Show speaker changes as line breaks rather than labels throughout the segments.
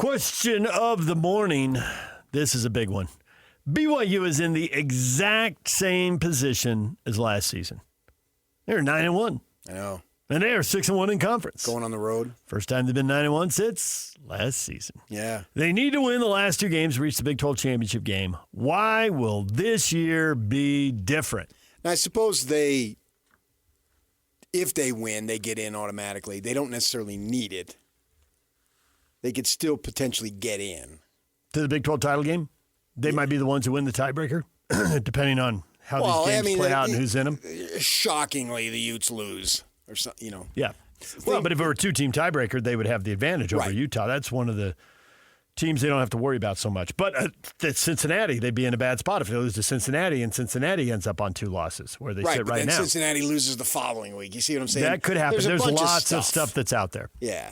Question of the morning. This is a big one. BYU is in the exact same position as last season. They're 9-1.
I know.
And they are 6-1 in conference.
Going on the road.
First time they've been 9-1 since last season.
Yeah.
They need to win the last two games to reach the Big 12 championship game. Why will this year be different?
Now, I suppose if they win, they get in automatically. They don't necessarily need it. They could still potentially get in.
To the Big 12 title game? They might be the ones who win the tiebreaker, depending on how these games play out and who's in them.
Shockingly, the Utes lose. Or something,
Yeah. Well, but if it were a two-team tiebreaker, they would have the advantage over Utah. That's one of the teams they don't have to worry about so much. But at Cincinnati, they'd be in a bad spot if they lose to Cincinnati, and Cincinnati ends up on 2 losses, where they sit right
then
now.
Cincinnati loses the following week. You see what I'm saying?
That could happen. There's lots
of
stuff that's out there.
Yeah.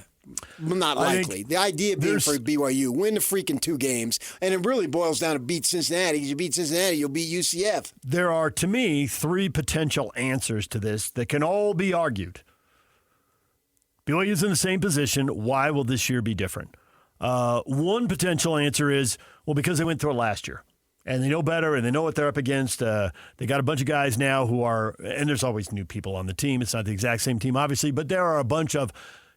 Not likely. The idea being for BYU, win the freaking 2 games, and it really boils down to beat Cincinnati. You beat Cincinnati, you'll beat UCF.
There are, to me, 3 potential answers to this that can all be argued. BYU's in the same position. Why will this year be different? One potential answer is, well, because they went through it last year. And they know better, and they know what they're up against. They got a bunch of guys now who are, and there's always new people on the team. It's not the exact same team, obviously, but there are a bunch of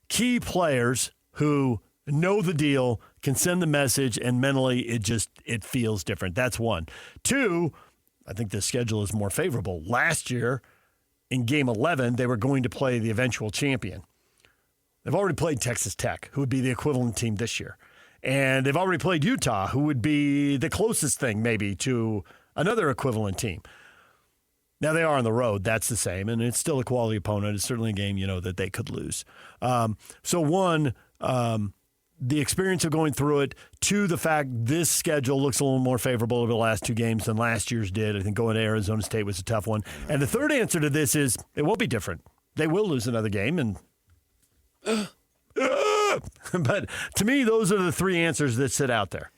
key players who know the deal, can send the message, and mentally it feels different. That's one. 2, I think the schedule is more favorable. Last year, in Game 11, they were going to play the eventual champion. They've already played Texas Tech, who would be the equivalent team this year. And they've already played Utah, who would be the closest thing maybe to another equivalent team. Now, they are on the road. That's the same. And it's still a quality opponent. It's certainly a game, that they could lose. So, one, the experience of going through it. 2, the fact this schedule looks a little more favorable over the last 2 games than last year's did. I think going to Arizona State was a tough one. And the third answer to this is it won't be different. They will lose another game. And but to me, those are the 3 answers that sit out there.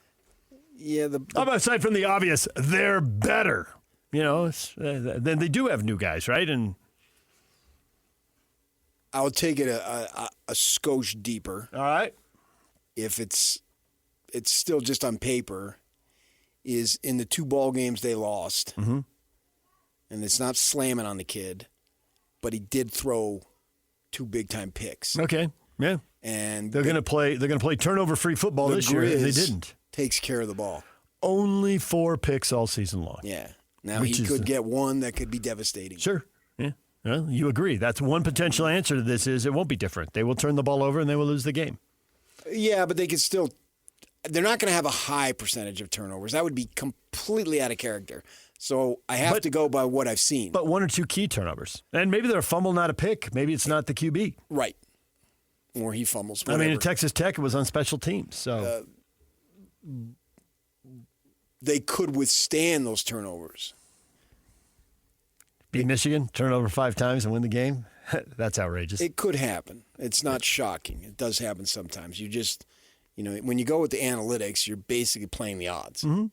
Yeah.
Aside from the obvious, they're better. Then they do have new guys, right? And
I would take it a skosh deeper.
All right.
If it's still just on paper, is in the 2 ball games they lost, and it's not slamming on the kid, but he did throw 2 big time picks.
Okay. Yeah.
And
they're going to play turnover-free football this year, and they didn't.
Takes care of the ball.
Only 4 picks all season long.
Yeah. Now he could get one that could be devastating.
Sure. Yeah. Well, you agree. That's one potential answer to this is it won't be different. They will turn the ball over and they will lose the game.
Yeah, but they could still – they're not going to have a high percentage of turnovers. That would be completely out of character. So I have to go by what I've seen.
But 1 or 2 key turnovers. And maybe they're a fumble, not a pick. Maybe it's not the QB.
Right. Or he fumbles, whatever.
I mean, at Texas Tech, it was on special teams. So
they could withstand those turnovers.
Beat Michigan, turn over 5 times and win the game? That's outrageous.
It could happen. It's not shocking. It does happen sometimes. You just, when you go with the analytics, you're basically playing the odds.
Mm-hmm.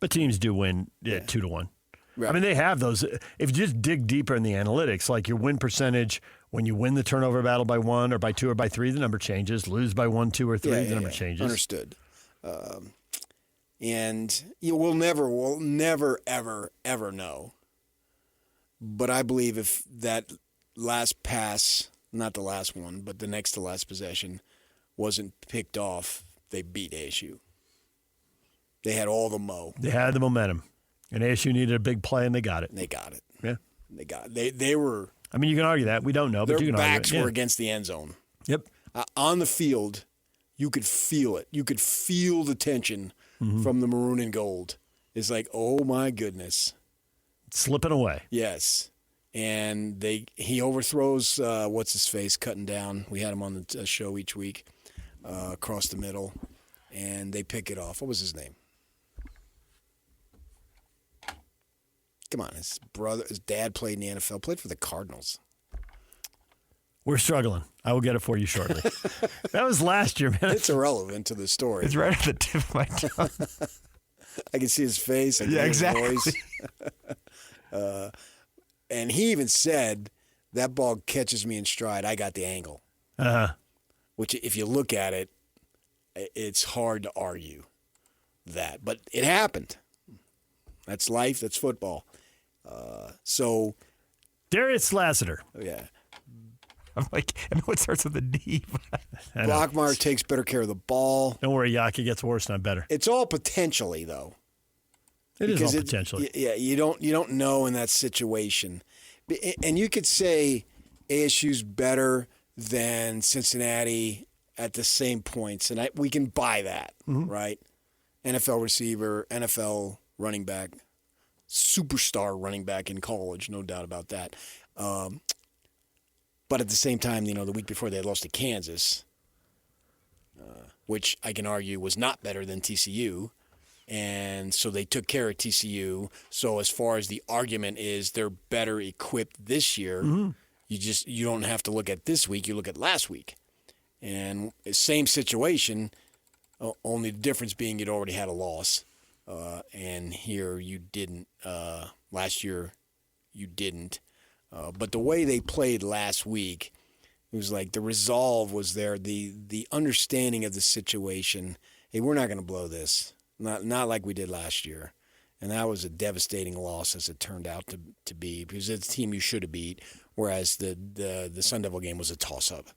But teams do win 2-1.
Right.
I mean, they have those. If you just dig deeper in the analytics, like your win percentage, when you win the turnover battle by 1 or by 2 or by 3, the number changes. Lose by 1, 2, or 3, the number changes.
Understood. And we'll never, ever, ever know. But I believe if that last pass, not the last one, but the next to last possession, wasn't picked off, they beat ASU. They had all the mo.
They had the momentum. And ASU needed a big play, and they got it.
They got it.
Yeah.
They got it. They were.
I mean, you can argue that. We don't know, but you can argue it.
Their backs were against the end zone.
Yep.
On the field, you could feel it. You could feel the tension from the maroon and gold. It's like, oh, my goodness.
It's slipping away.
Yes. And he overthrows, what's-his-face, cutting down. We had him on the show each week, across the middle. And they pick it off. What was his name? Come on, his dad played in the NFL, played for the Cardinals.
We're struggling. I will get it for you shortly. That was last year, man.
It's irrelevant to the story.
It's right at the tip of my tongue.
I can see his face. I can hear
exactly.
his voice. And he even said, that ball catches me in stride. I got the angle.
Uh-huh.
Which, if you look at it, it's hard to argue that. But it happened. That's life. That's football. So,
Darius Lassiter.
yeah.
I'm like, I know it starts with a D.
Blockmeyer takes better care of the ball.
Don't worry, Yaki gets worse, not better.
It's all potentially, though.
It is all
Because
potentially.
Yeah, you don't know in that situation. And you could say ASU's better than Cincinnati at the same points, and we can buy that, right? NFL receiver, NFL running back, superstar running back in college, no doubt about that. But at the same time, the week before they had lost to Kansas, which I can argue was not better than TCU. And so they took care of TCU. So as far as the argument is, they're better equipped this year. You don't have to look at this week. You look at last week. And same situation, only the difference being you'd already had a loss. And here you didn't. Last year you didn't. But the way they played last week, it was like the resolve was there, the understanding of the situation. Hey, we're not going to blow this. Not like we did last year. And that was a devastating loss as it turned out to be, because it's a team you should have beat, whereas the Sun Devil game was a toss-up.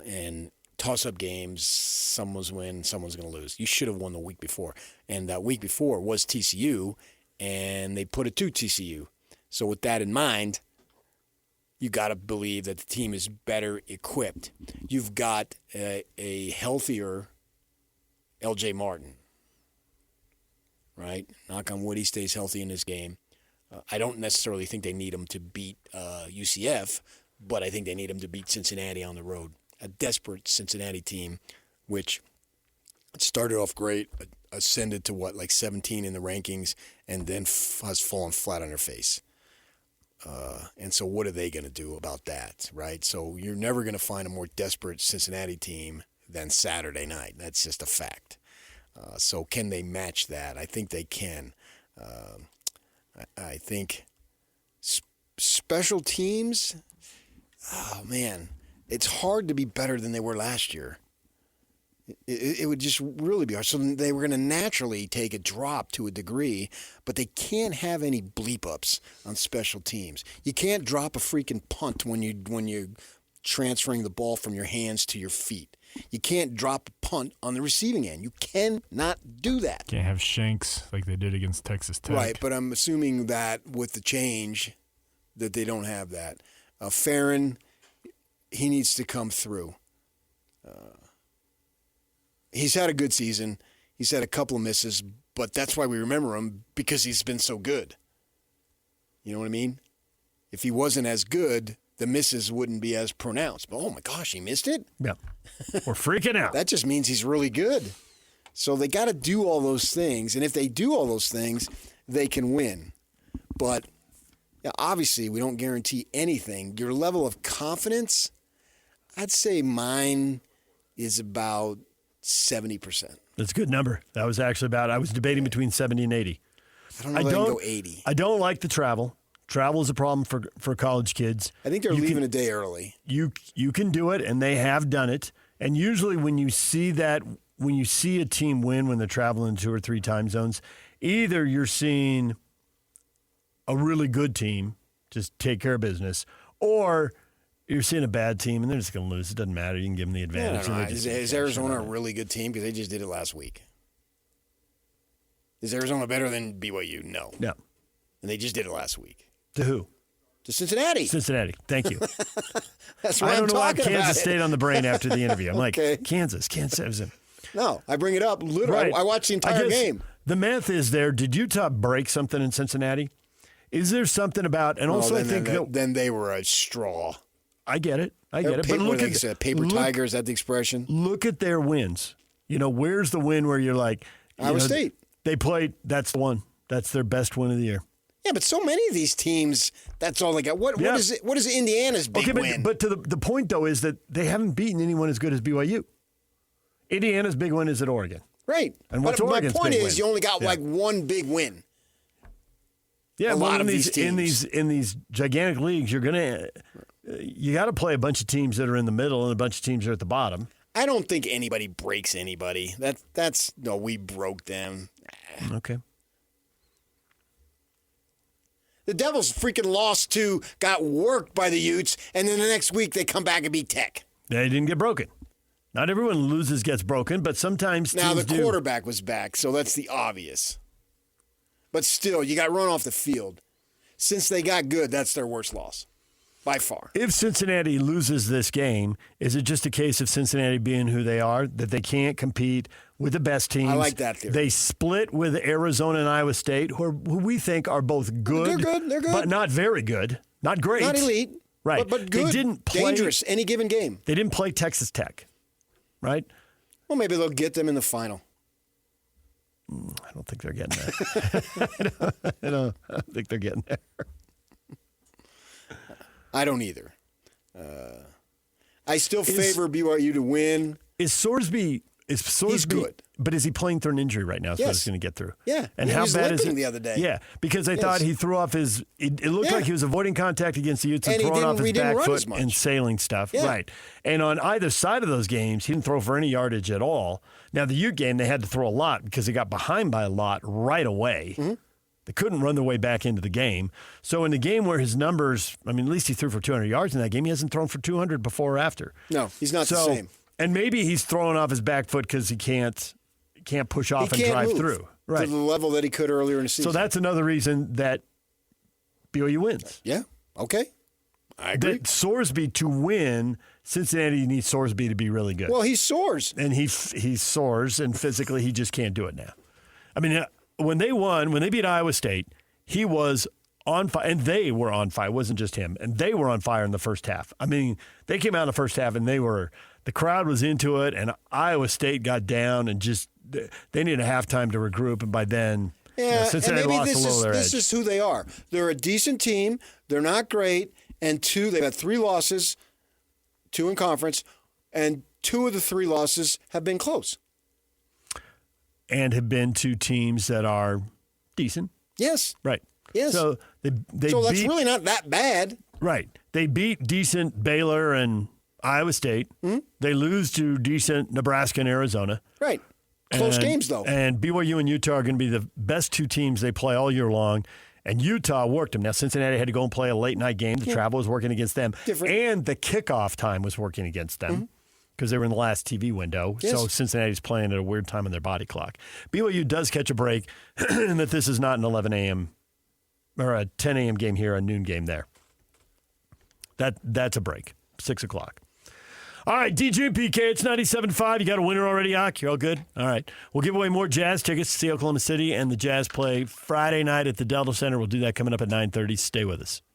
And toss-up games, someone's win, someone's going to lose. You should have won the week before. And that week before was TCU, and they put it to TCU. So with that in mind, you got to believe that the team is better equipped. You've got a healthier L.J. Martin, right? Knock on wood, he stays healthy in this game. I don't necessarily think they need him to beat UCF, but I think they need him to beat Cincinnati on the road. A desperate Cincinnati team, which started off great, ascended to 17 in the rankings, and then has fallen flat on their face. And so what are they going to do about that, right? So you're never going to find a more desperate Cincinnati team than Saturday night. That's just a fact. So can they match that? I think they can. I think special teams, oh, man, it's hard to be better than they were last year. It would just really be hard. So they were going to naturally take a drop to a degree, but they can't have any bleep-ups on special teams. You can't drop a freaking punt when you're transferring the ball from your hands to your feet. You can't drop a punt on the receiving end. You cannot do that.
Can't have shanks like they did against Texas Tech.
Right, but I'm assuming that with the change that they don't have that. Farron, he needs to come through. He's had a good season. He's had a couple of misses, but that's why we remember him, because he's been so good. You know what I mean? If he wasn't as good, the misses wouldn't be as pronounced. But, oh, my gosh, he missed it?
Yeah. We're freaking out.
That just means he's really good. So they got to do all those things. And if they do all those things, they can win. But obviously, we don't guarantee anything. Your level of confidence, I'd say mine is about 70%.
That's a good number. That was actually I was debating between 70 and 80.
I don't know if I can go 80.
I don't like the travel. Travel is a problem for college kids.
I think they're leaving a day early.
You can do it, and they have done it. And usually when you see a team win when they're traveling 2 or 3 time zones, either you're seeing a really good team just take care of business, or you're seeing a bad team and they're just going to lose. It doesn't matter. You can give them the advantage.
Is Arizona a really good team? Because they just did it last week. Is Arizona better than BYU? No.
No.
And they just did it last week.
To who?
To Cincinnati.
Cincinnati. Thank you.
That's what
I don't know why
talking
Kansas
about
stayed on the brain after the interview. I'm like,
Okay.
Kansas.
No, I bring it up. Literally,
Right.
I watched the entire game.
The math is there. Did Utah break something in Cincinnati? Is there something about, and also I think
then they were a straw.
I get it. But look at
paper tiger. Is that the expression?
Look at their wins. Where's the win where you're like,
Iowa State.
They played. That's the one. That's their best win of the year.
Yeah, but so many of these teams, that's all they got. What is Indiana's big win?
But to the point though is that they haven't beaten anyone as good as BYU. Indiana's big win is at Oregon.
Right.
And what's
but
Oregon's
my point
big
is,
win?
you only got like one big win.
Yeah,
a lot of these
teams. in these gigantic leagues, you got to play a bunch of teams that are in the middle and a bunch of teams that are at the bottom.
I don't think anybody breaks anybody. That's no, we broke them.
Okay.
The Devils freaking got worked by the Utes, and then the next week they come back and beat Tech.
They didn't get broken. Not everyone loses gets broken, but sometimes
now
teams
the quarterback was back, so that's the obvious. But still, you got run off the field. Since they got good, that's their worst loss. By far.
If Cincinnati loses this game, is it just a case of Cincinnati being who they are, that they can't compete with the best teams?
I like that theory.
They split with Arizona and Iowa State, who we think are both good.
They're good.
But not very good. Not great.
Not elite.
Right.
But good.
They didn't play,
dangerous any given game.
They didn't play Texas Tech, right?
Well, maybe they'll get them in the final.
I don't think they're getting there. I don't think they're getting there.
I don't either. I still favor BYU to win.
Is Sorsby
He's good.
But is he playing through an injury right now? So
Yes.
he's going to get through.
Yeah.
And
He
how
was
bad is
limping
it
the other day.
Yeah, because I thought he threw off his. It looked
Yeah.
like he was avoiding contact against the Utes and
And he
throwing off his
didn't
back
run
foot
as much.
and sailing stuff.
Yeah.
Right. And on either side of those games, he didn't throw for any yardage at all. Now the Ute game, they had to throw a lot because they got behind by a lot right away.
Mm-hmm.
They couldn't run their way back into the game. So in the game where his numbers, I mean, at least he threw for 200 yards in that game. He hasn't thrown for 200 before or after.
No, he's not the same.
And maybe he's throwing off his back foot because he can't push off
He
and
can't
drive
move
through. Right.
to the level that he could earlier in the season.
So that's another reason that BYU wins.
Yeah. Okay. I agree.
That Sorsby to win, Cincinnati needs Sorsby to be really good.
Well, he soars.
And he soars, and physically he just can't do it now. I mean, when they beat Iowa State, he was on fire, and they were on fire. It wasn't just him. And they were on fire in the first half. I mean, they came out in the first half, and the crowd was into it, and Iowa State got down and just they needed a halftime to regroup, and by then Cincinnati
and maybe
lost a little of their
this
edge.
is who they are. They're a decent team. They're not great. And two, they've had 3 losses, 2 in conference, and 2 of the 3 losses have been close.
And have been to teams that are decent.
Yes.
Right.
Yes.
So they
So that's
beat,
really not that bad.
right. They beat decent Baylor and Iowa State.
Mm-hmm.
They lose to decent Nebraska and Arizona.
Right. Close games, though.
And BYU and Utah are going to be the best 2 teams they play all year long. And Utah worked them. Now, Cincinnati had to go and play a late-night game. The travel was working against them.
Different.
And the kickoff time was working against them because they were in the last TV window.
Yes.
So Cincinnati's playing at a weird time on their body clock. BYU does catch a break in that this is not an 11 a.m. or a 10 a.m. game here, a noon game there. That's a break, 6 o'clock. All right, DJ and PK, it's 97.5. You got a winner already, Ak? You're all good? All right. We'll give away more Jazz tickets to see Oklahoma City, and the Jazz play Friday night at the Delta Center. We'll do that coming up at 9:30. Stay with us.